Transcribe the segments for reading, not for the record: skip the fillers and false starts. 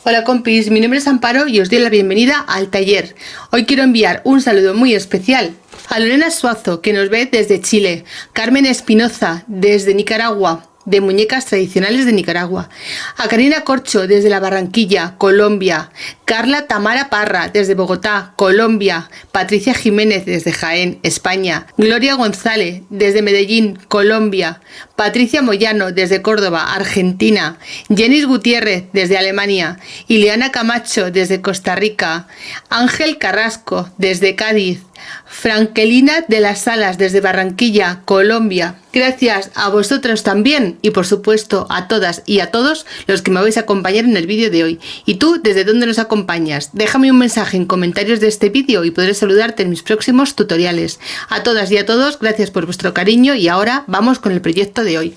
Hola compis, mi nombre es Amparo y os doy la bienvenida al taller. Hoy quiero enviar un saludo muy especial a Lorena Suazo, que nos ve desde Chile, Carmen Espinoza desde Nicaragua, de Muñecas Tradicionales de Nicaragua, a Karina Corcho desde La Barranquilla, Colombia, Carla Tamara Parra desde Bogotá, Colombia, Patricia Jiménez desde Jaén, España, Gloria González desde Medellín, Colombia, Patricia Moyano desde Córdoba, Argentina, Jenis Gutiérrez desde Alemania, Ileana Camacho desde Costa Rica, Ángel Carrasco desde Cádiz, Frankelina de las Salas desde Barranquilla, Colombia. Gracias a vosotros también y por supuesto a todas y a todos los que me vais a acompañar en el vídeo de hoy. ¿Y tú desde dónde nos acompañas? Déjame un mensaje en comentarios de este vídeo y podré saludarte en mis próximos tutoriales. A todas y a todos, gracias por vuestro cariño y ahora vamos con el proyecto de hoy.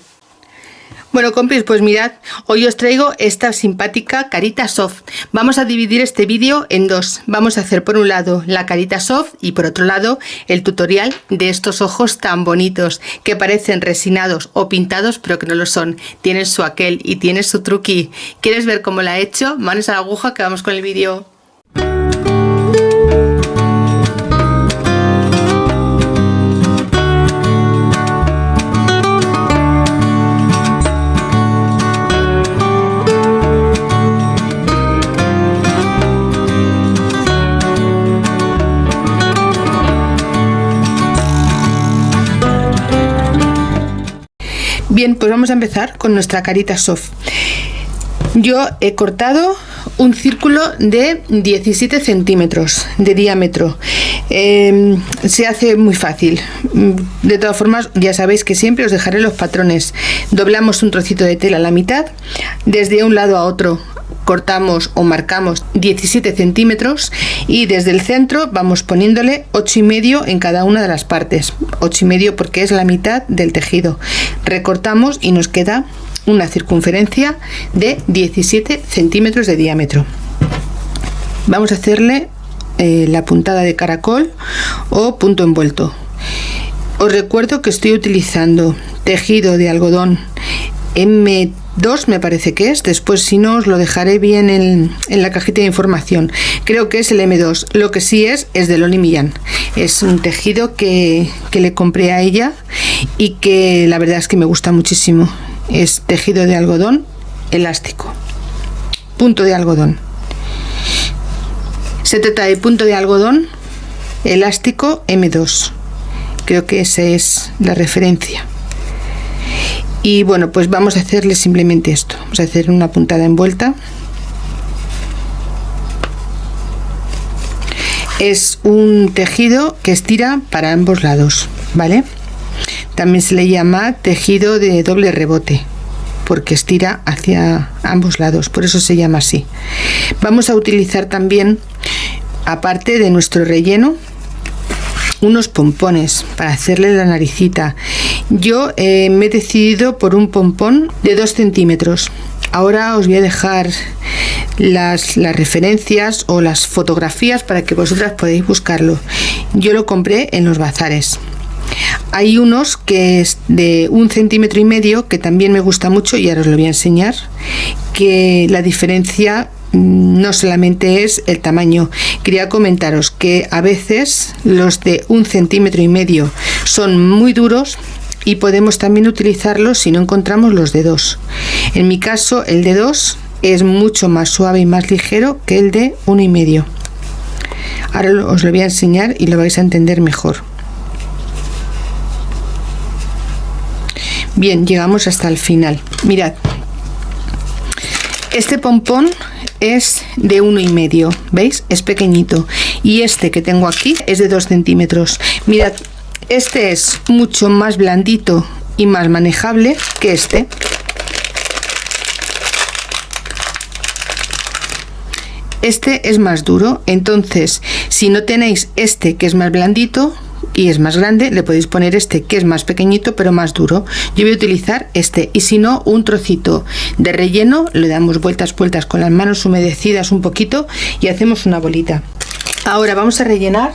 Bueno compis, pues mirad, hoy os traigo esta simpática carita soft. Vamos a dividir este vídeo en dos. Vamos a hacer por un lado la carita soft y por otro lado el tutorial de estos ojos tan bonitos que parecen resinados o pintados pero que no lo son. Tienen su aquel y tienen su truqui. ¿Quieres ver cómo la he hecho? Manos a la aguja que vamos con el vídeo. Bien, pues vamos a empezar con nuestra carita soft. Yo he cortado un círculo de 17 centímetros de diámetro. Se hace muy fácil. De todas formas, ya sabéis que siempre os dejaré los patrones. Doblamos un trocito de tela a la mitad, desde un lado a otro cortamos o marcamos 17 centímetros y desde el centro vamos poniéndole 8,5 en cada una de las partes. 8,5 porque es la mitad del tejido. Recortamos y nos queda una circunferencia de 17 centímetros de diámetro. Vamos a hacerle la puntada de caracol o punto envuelto. Os recuerdo que estoy utilizando tejido de algodón M2 me parece que es, después si no os lo dejaré bien en la cajita de información. Creo que es el M2, lo que sí es de Loli Millán. Es un tejido que le compré a ella y que la verdad es que me gusta muchísimo. Es tejido de algodón elástico, punto de algodón. Se trata de punto de algodón elástico M2, creo que esa es la referencia. Y bueno, pues vamos a hacerle simplemente esto. Vamos a hacer una puntada envuelta. Es un tejido que estira para ambos lados, ¿vale? También se le llama tejido de doble rebote porque estira hacia ambos lados, por eso se llama así. Vamos a utilizar también, aparte de nuestro relleno, unos pompones para hacerle la naricita. Yo me he decidido por un pompón de 2 centímetros. Ahora os voy a dejar las referencias o las fotografías para que vosotras podáis buscarlo. Yo lo compré en los bazares. Hay unos que es de 1,5 centímetros que también me gusta mucho y ahora os lo voy a enseñar, que la diferencia no solamente es el tamaño. Quería comentaros que a veces los de 1,5 centímetros son muy duros y podemos también utilizarlos si no encontramos los de 2. En mi caso el de 2 es mucho más suave y más ligero que el de 1,5. Ahora os lo voy a enseñar y lo vais a entender mejor. Bien, llegamos hasta el final. Mirad, este pompón es de 1,5, ¿veis? Es pequeñito. Y este que tengo aquí es de 2 centímetros. Mirad, este es mucho más blandito y más manejable que este. Este es más duro, entonces si no tenéis este que es más blandito y es más grande, le podéis poner este que es más pequeñito pero más duro. Yo voy a utilizar este, y si no, un trocito de relleno, le damos vueltas con las manos humedecidas un poquito y hacemos una bolita. Ahora vamos a rellenar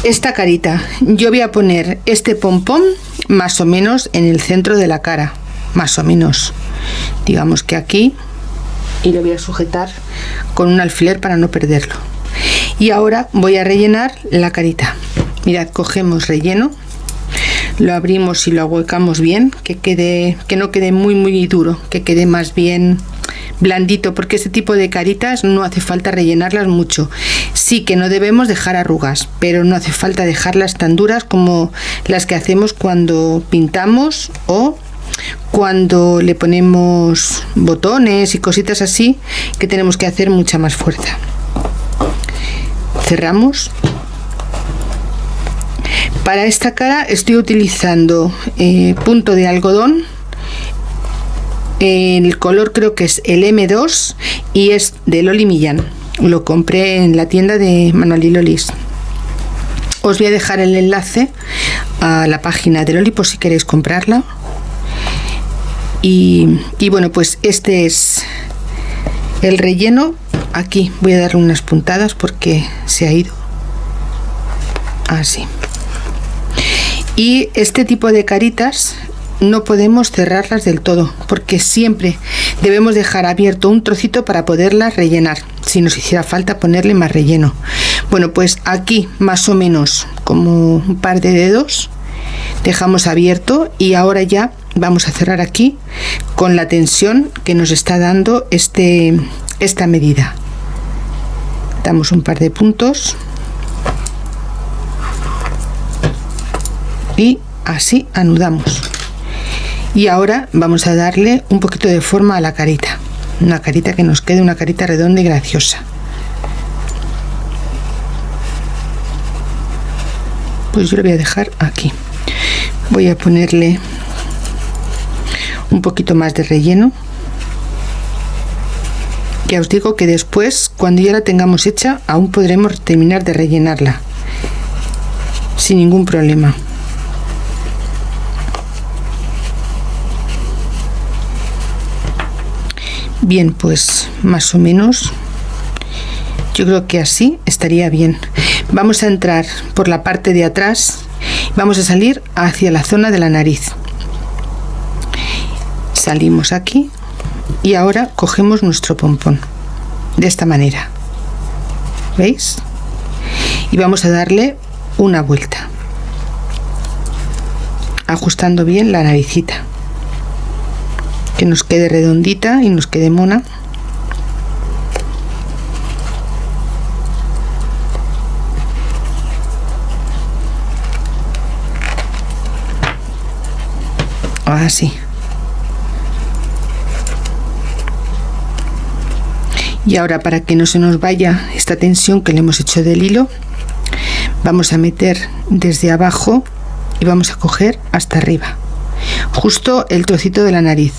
esta carita. Yo voy a poner este pompón más o menos en el centro de la cara, más o menos, digamos que aquí, y lo voy a sujetar con un alfiler para no perderlo. Y ahora voy a rellenar la carita. Mirad, cogemos relleno, lo abrimos y lo ahuecamos bien, que no quede muy duro, que quede más bien blandito, porque este tipo de caritas no hace falta rellenarlas mucho. Sí que no debemos dejar arrugas, pero no hace falta dejarlas tan duras como las que hacemos cuando pintamos o cuando le ponemos botones y cositas así, que tenemos que hacer mucha más fuerza. Cerramos. Para esta cara estoy utilizando punto de algodón. El color creo que es el M2 y es de Loli Millán. Lo compré en la tienda de Manuel y Lolis. Os voy a dejar el enlace a la página de Loli por si queréis comprarla. Y bueno, pues este es el relleno. Aquí voy a darle unas puntadas porque se ha ido así. Y este tipo de caritas no podemos cerrarlas del todo, porque siempre debemos dejar abierto un trocito para poderlas rellenar, si nos hiciera falta ponerle más relleno. Bueno, pues aquí más o menos como un par de dedos dejamos abierto, y ahora ya vamos a cerrar aquí con la tensión que nos está dando esta medida. Damos un par de puntos y así anudamos. Y ahora vamos a darle un poquito de forma a la carita, una carita que nos quede una carita redonda y graciosa. Pues yo lo voy a dejar aquí. Voy a ponerle un poquito más de relleno. Ya os digo que después, cuando ya la tengamos hecha, aún podremos terminar de rellenarla sin ningún problema. Bien, pues más o menos yo creo que así estaría bien. Vamos a entrar por la parte de atrás, vamos a salir hacia la zona de la nariz. Salimos aquí y ahora cogemos nuestro pompón de esta manera, ¿veis? Y vamos a darle una vuelta, ajustando bien la naricita, que nos quede redondita y nos quede mona. Así. Y ahora, para que no se nos vaya esta tensión que le hemos hecho del hilo, vamos a meter desde abajo y vamos a coger hasta arriba, justo el trocito de la nariz,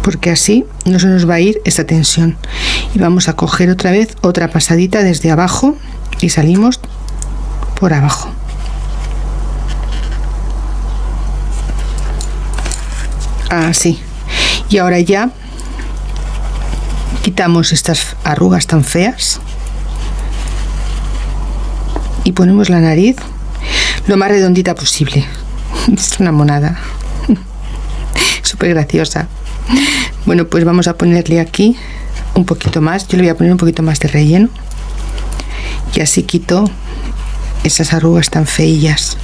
porque así no se nos va a ir esta tensión. Y vamos a coger otra vez otra pasadita desde abajo y salimos por abajo. Así. Y ahora ya quitamos estas arrugas tan feas y ponemos la nariz lo más redondita posible. Es una monada súper graciosa. Bueno, pues vamos a ponerle aquí un poquito más. Yo le voy a poner un poquito más de relleno y así quito esas arrugas tan feillas.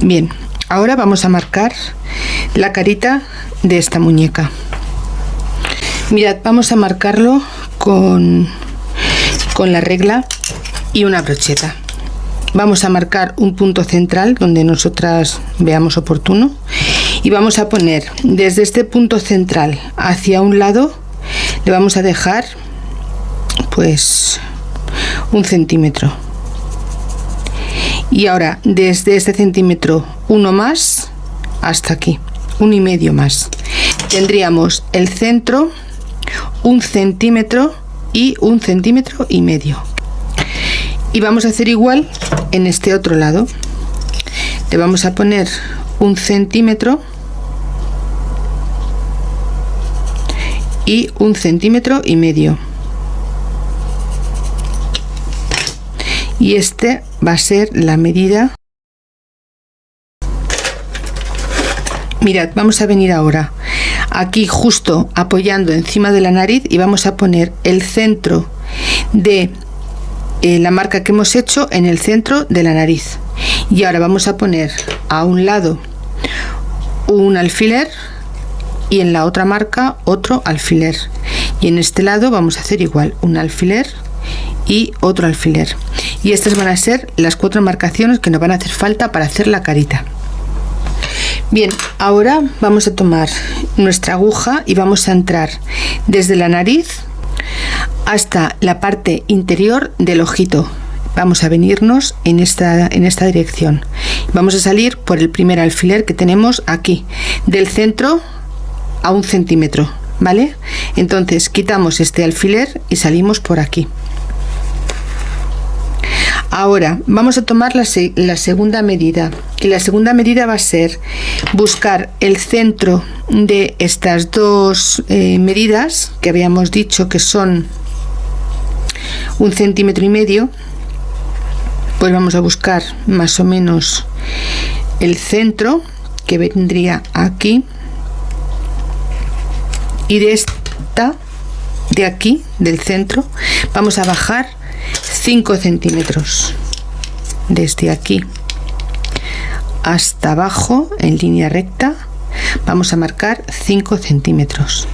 Bien, ahora vamos a marcar la carita de esta muñeca. Mirad, vamos a marcarlo con la regla y una brocheta. Vamos a marcar un punto central donde nosotras veamos oportuno y vamos a poner desde este punto central hacia un lado, le vamos a dejar pues 1 centímetro. Y ahora desde este centímetro uno más hasta aquí, 1,5 más. Tendríamos el centro, 1 centímetro y 1,5 centímetros. Y vamos a hacer igual en este otro lado. Le vamos a poner 1 centímetro y 1,5 centímetros. Y este va a ser la medida. Mirad, vamos a venir ahora aquí justo apoyando encima de la nariz y vamos a poner el centro de la marca que hemos hecho en el centro de la nariz. Y ahora vamos a poner a un lado un alfiler y en la otra marca otro alfiler, y en este lado vamos a hacer igual, un alfiler y otro alfiler, y estas van a ser las 4 marcaciones que nos van a hacer falta para hacer la carita. Bien, ahora vamos a tomar nuestra aguja y vamos a entrar desde la nariz hasta la parte interior del ojito. Vamos a venirnos en esta dirección. Vamos a salir por el primer alfiler que tenemos aquí, del centro a 1 centímetro, ¿vale? Entonces quitamos este alfiler y salimos por aquí. Ahora vamos a tomar la segunda medida, y la segunda medida va a ser buscar el centro de estas dos medidas que habíamos dicho que son 1,5 centímetros. Pues vamos a buscar más o menos el centro, que vendría aquí, y de aquí del centro vamos a bajar 5 centímetros desde aquí hasta abajo en línea recta. Vamos a marcar 5 centímetros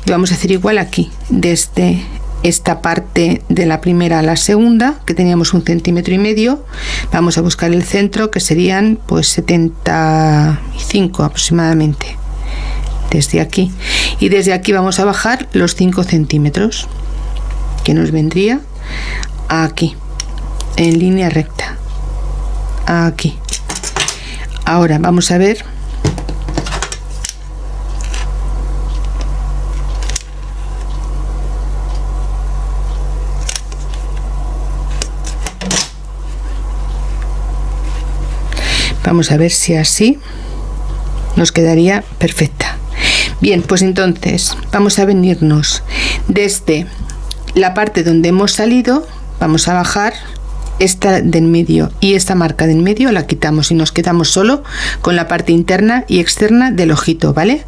y vamos a hacer igual aquí, desde esta parte de la primera a la segunda, que teníamos 1,5 centímetros, vamos a buscar el centro, que serían pues 75 aproximadamente, desde aquí, y desde aquí vamos a bajar los 5 centímetros, que nos vendría aquí en línea recta, aquí. Ahora vamos a ver si así nos quedaría perfecta. Bien, pues entonces vamos a venirnos desde la parte donde hemos salido, vamos a bajar esta del medio, y esta marca del medio la quitamos y nos quedamos solo con la parte interna y externa del ojito, ¿vale?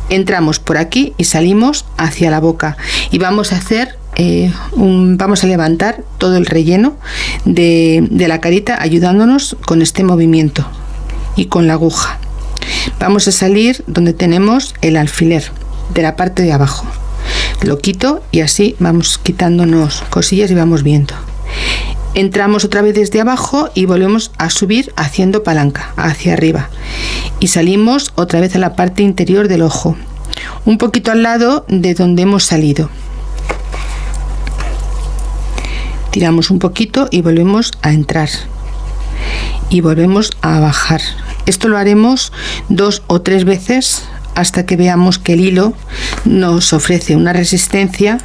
Entramos por aquí y salimos hacia la boca y vamos a hacer vamos a levantar todo el relleno de la carita ayudándonos con este movimiento y con la aguja. Vamos a salir donde tenemos el alfiler de la parte de abajo, lo quito y así vamos quitándonos cosillas y vamos viendo. Entramos otra vez desde abajo y volvemos a subir haciendo palanca hacia arriba y salimos otra vez a la parte interior del ojo, un poquito al lado de donde hemos salido. Tiramos un poquito y volvemos a entrar y volvemos a bajar. Esto lo haremos 2 o 3 veces hasta que veamos que el hilo nos ofrece una resistencia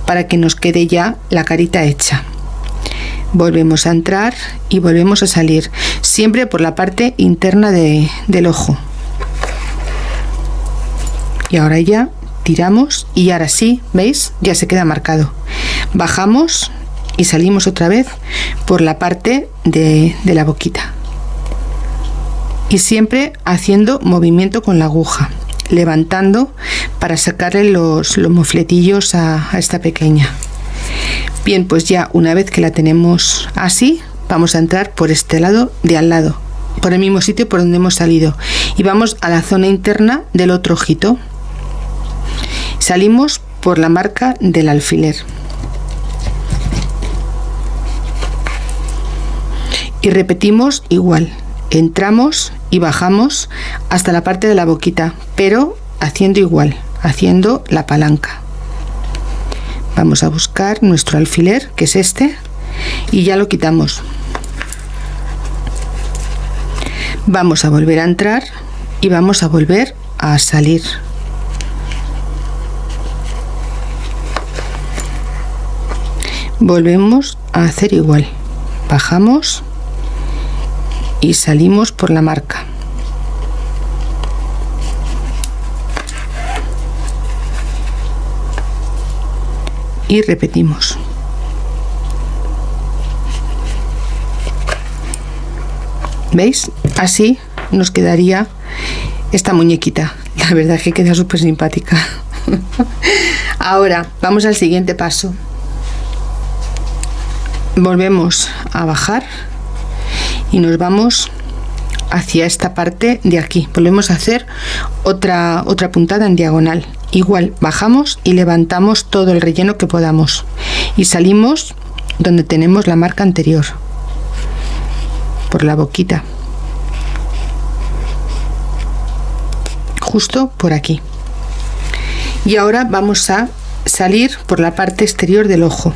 para que nos quede ya la carita hecha. Volvemos a entrar y volvemos a salir, siempre por la parte interna del ojo. Y ahora ya tiramos y ahora sí, ¿veis? Ya se queda marcado. Bajamos y salimos otra vez por la parte de la boquita. Y siempre haciendo movimiento con la aguja, levantando para sacarle los mofletillos a esta pequeña. Bien, pues ya una vez que la tenemos así, vamos a entrar por este lado de al lado, por el mismo sitio por donde hemos salido, y vamos a la zona interna del otro ojito. Salimos por la marca del alfiler y repetimos igual. Entramos y bajamos hasta la parte de la boquita, pero haciendo igual, haciendo la palanca. Vamos a buscar nuestro alfiler, que es este, y ya lo quitamos. Vamos a volver a entrar y vamos a volver a salir. Volvemos a hacer igual. Bajamos y salimos por la marca. y repetimos. ¿Veis? Así nos quedaría esta muñequita. La verdad es que queda súper simpática. Ahora vamos al siguiente paso. Volvemos a bajar y nos vamos hacia esta parte de aquí. Volvemos a hacer otra puntada en diagonal. Igual bajamos y levantamos todo el relleno que podamos y salimos donde tenemos la marca anterior, por la boquita, justo por aquí. Y ahora vamos a salir por la parte exterior del ojo.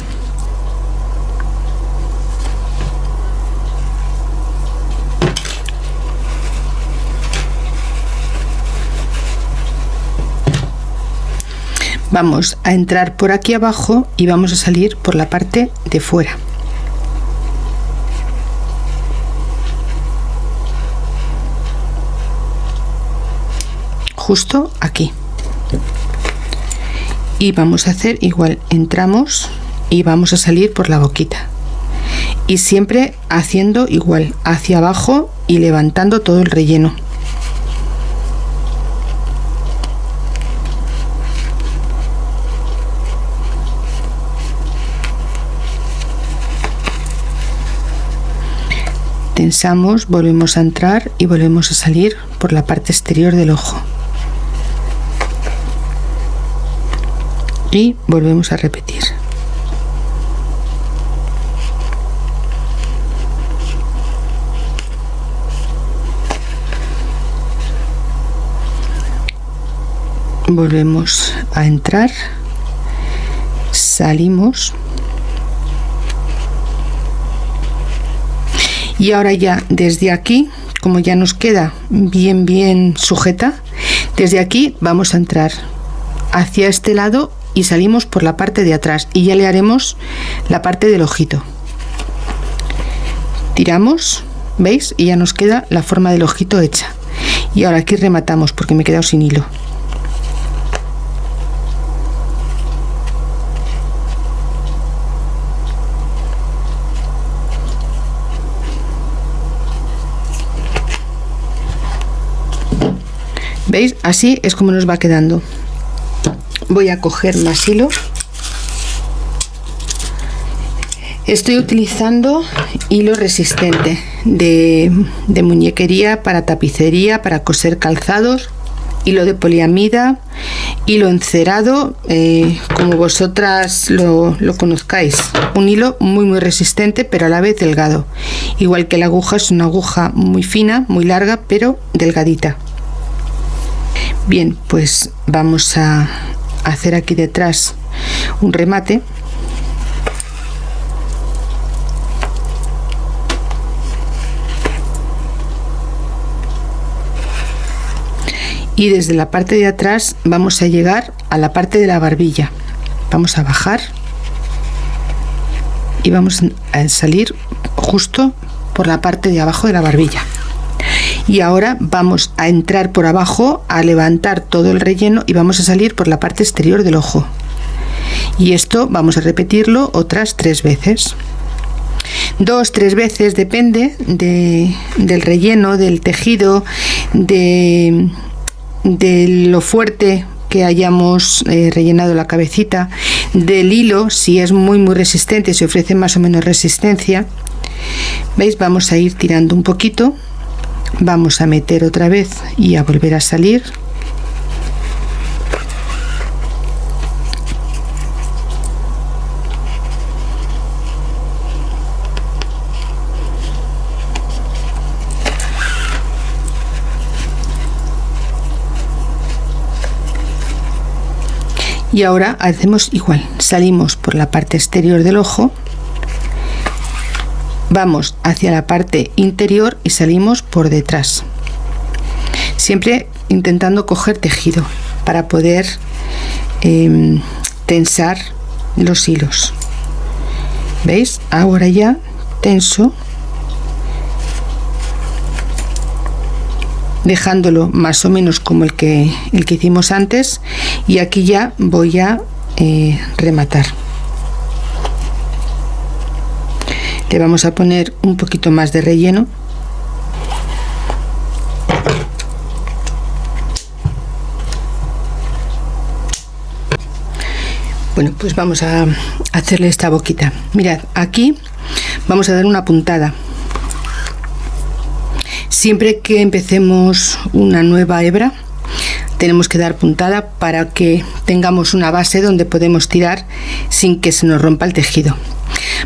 Vamos a entrar por aquí abajo y vamos a salir por la parte de fuera. Justo aquí. Y vamos a hacer igual, entramos y vamos a salir por la boquita. Y siempre haciendo igual, hacia abajo y levantando todo el relleno. Tensamos, volvemos a entrar y volvemos a salir por la parte exterior del ojo. Y volvemos a repetir. Volvemos a entrar, salimos. Y ahora ya desde aquí, como ya nos queda bien sujeta, desde aquí vamos a entrar hacia este lado y salimos por la parte de atrás y ya le haremos la parte del ojito. Tiramos, ¿veis? Y ya nos queda la forma del ojito hecha. Y ahora aquí rematamos porque me he quedado sin hilo. ¿Veis? Así es como nos va quedando. Voy a coger más hilo. Estoy utilizando hilo resistente de muñequería para tapicería, para coser calzados, hilo de poliamida, hilo encerado, como vosotras lo conozcáis. Un hilo muy resistente, pero a la vez delgado. Igual que la aguja, es una aguja muy fina, muy larga, pero delgadita. Bien, pues vamos a hacer aquí detrás un remate. Y desde la parte de atrás vamos a llegar a la parte de la barbilla. Vamos a bajar y vamos a salir justo por la parte de abajo de la barbilla. Y ahora vamos a entrar por abajo, a levantar todo el relleno y vamos a salir por la parte exterior del ojo. Y esto vamos a repetirlo otras 3 veces. 2-3 veces, depende del relleno, del tejido, de lo fuerte que hayamos rellenado la cabecita, del hilo, si es muy resistente, si ofrece más o menos resistencia. ¿Veis? Vamos a ir tirando un poquito. Vamos a meter otra vez y a volver a salir. Y ahora hacemos igual, salimos por la parte exterior del ojo, vamos hacia la parte interior y salimos por detrás, siempre intentando coger tejido para poder tensar los hilos. ¿Veis? Ahora ya tenso, dejándolo más o menos como el que hicimos antes, y aquí ya voy a rematar. le vamos a poner un poquito más de relleno. Bueno, pues vamos a hacerle esta boquita. Mirad, aquí vamos a dar una puntada. Siempre que empecemos una nueva hebra, tenemos que dar puntada para que tengamos una base donde podemos tirar sin que se nos rompa el tejido.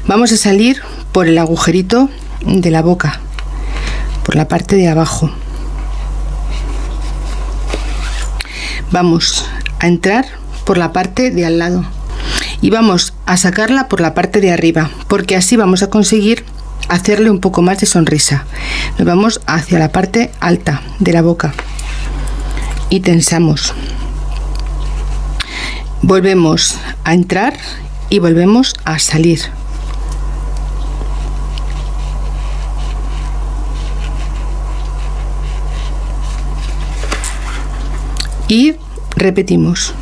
Vamos a salir por el agujerito de la boca, por la parte de abajo. Vamos a entrar por la parte de al lado y vamos a sacarla por la parte de arriba, porque así vamos a conseguir hacerle un poco más de sonrisa. Nos vamos hacia la parte alta de la boca y tensamos. Volvemos a entrar y volvemos a salir. Y repetimos.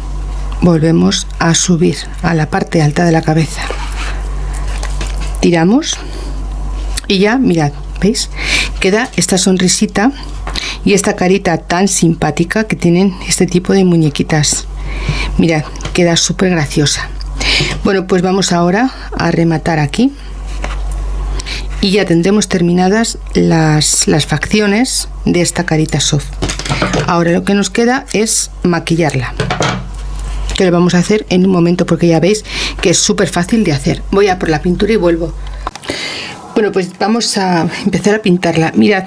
Volvemos a subir a la parte alta de la cabeza. Tiramos y ya, mirad, ¿veis? Queda esta sonrisita y esta carita tan simpática que tienen este tipo de muñequitas. Mirad, queda súper graciosa. Bueno, pues vamos ahora a rematar aquí y ya tendremos terminadas las facciones de esta carita soft. Ahora lo que nos queda es maquillarla, que lo vamos a hacer en un momento porque ya veis que es súper fácil de hacer. Voy a por la pintura y vuelvo. Bueno, pues vamos a empezar a pintarla. Mirad,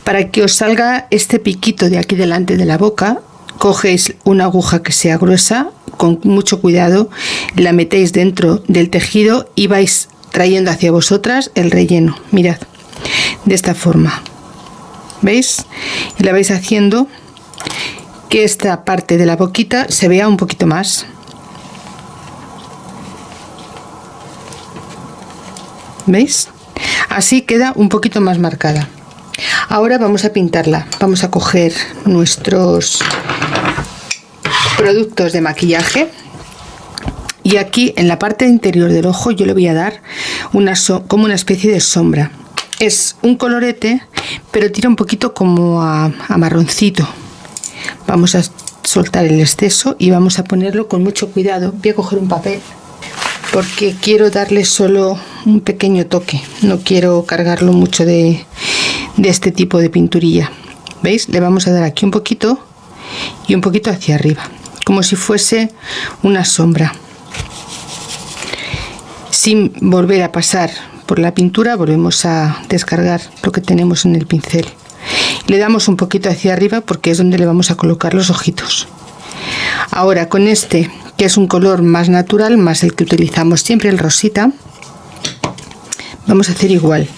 para que os salga este piquito de aquí delante de la boca, cogéis una aguja que sea gruesa, con mucho cuidado, la metéis dentro del tejido y vais trayendo hacia vosotras el relleno. Mirad, de esta forma, ¿veis? Y la vais haciendo que esta parte de la boquita se vea un poquito más. ¿Veis? Así queda un poquito más marcada. Ahora vamos a pintarla. Vamos a coger nuestros productos de maquillaje y aquí en la parte interior del ojo yo le voy a dar como una especie de sombra. Es un colorete, pero tira un poquito como a marroncito. Vamos a soltar el exceso y vamos a ponerlo con mucho cuidado. Voy a coger un papel porque quiero darle solo un pequeño toque, no quiero cargarlo mucho de este tipo de pinturilla. ¿Veis? Le vamos a dar aquí un poquito y un poquito hacia arriba, como si fuese una sombra, sin volver a pasar por la pintura. Volvemos a descargar lo que tenemos en el pincel. Le damos un poquito hacia arriba porque es donde le vamos a colocar los ojitos. Ahora con este, que es un color más natural, más el que utilizamos siempre, el rosita, vamos a hacer igual.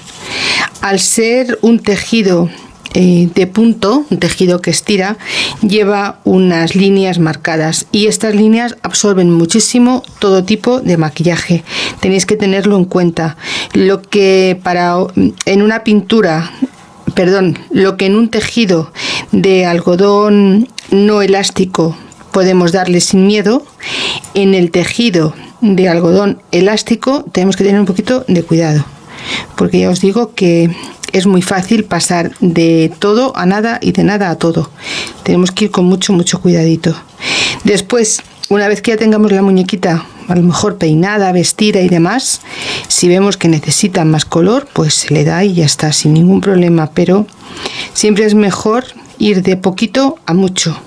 Al ser un tejido de punto, un tejido que estira, lleva unas líneas marcadas y estas líneas absorben muchísimo todo tipo de maquillaje. Tenéis que tenerlo en cuenta. Lo que en una pintura, lo que en un tejido de algodón no elástico podemos darle sin miedo, en el tejido de algodón elástico tenemos que tener un poquito de cuidado, porque ya os digo que es muy fácil pasar de todo a nada y de nada a todo. Tenemos que ir con mucho cuidadito. Después, una vez que ya tengamos la muñequita a lo mejor peinada, vestida y demás, si vemos que necesita más color, pues se le da y ya está, sin ningún problema. Pero siempre es mejor ir de poquito a mucho.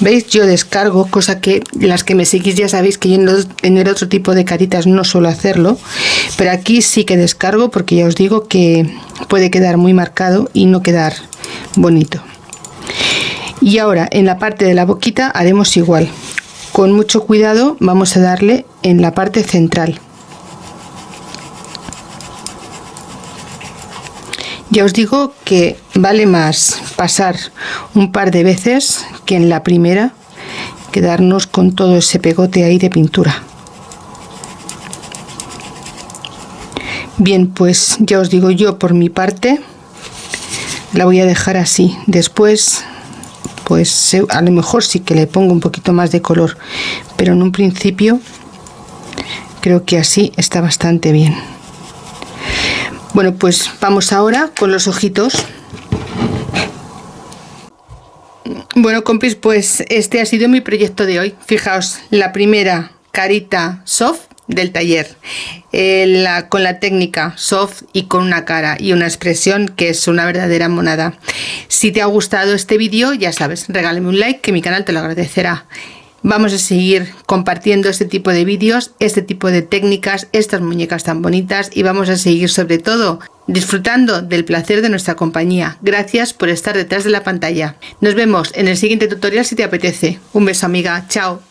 ¿Veis? Yo descargo, cosa que las que me seguís ya sabéis que yo en el otro tipo de caritas no suelo hacerlo, pero aquí sí que descargo porque ya os digo que puede quedar muy marcado y no quedar bonito. Y ahora en la parte de la boquita haremos igual. Con mucho cuidado vamos a darle en la parte central. Ya os digo que vale más pasar un par de veces que en la primera quedarnos con todo ese pegote ahí de pintura. Bien, pues ya os digo, yo por mi parte la voy a dejar así. Después pues a lo mejor sí que le pongo un poquito más de color, pero en un principio creo que así está bastante bien. Bueno, pues vamos ahora con los ojitos. Bueno, compis, pues este ha sido mi proyecto de hoy. Fijaos, la primera carita soft del taller, con la técnica soft y con una cara y una expresión que es una verdadera monada. Si te ha gustado este vídeo, ya sabes, regálame un like que mi canal te lo agradecerá. Vamos a seguir compartiendo este tipo de vídeos, este tipo de técnicas, estas muñecas tan bonitas, y vamos a seguir sobre todo disfrutando del placer de nuestra compañía. Gracias por estar detrás de la pantalla. Nos vemos en el siguiente tutorial si te apetece. Un beso, amiga. Chao.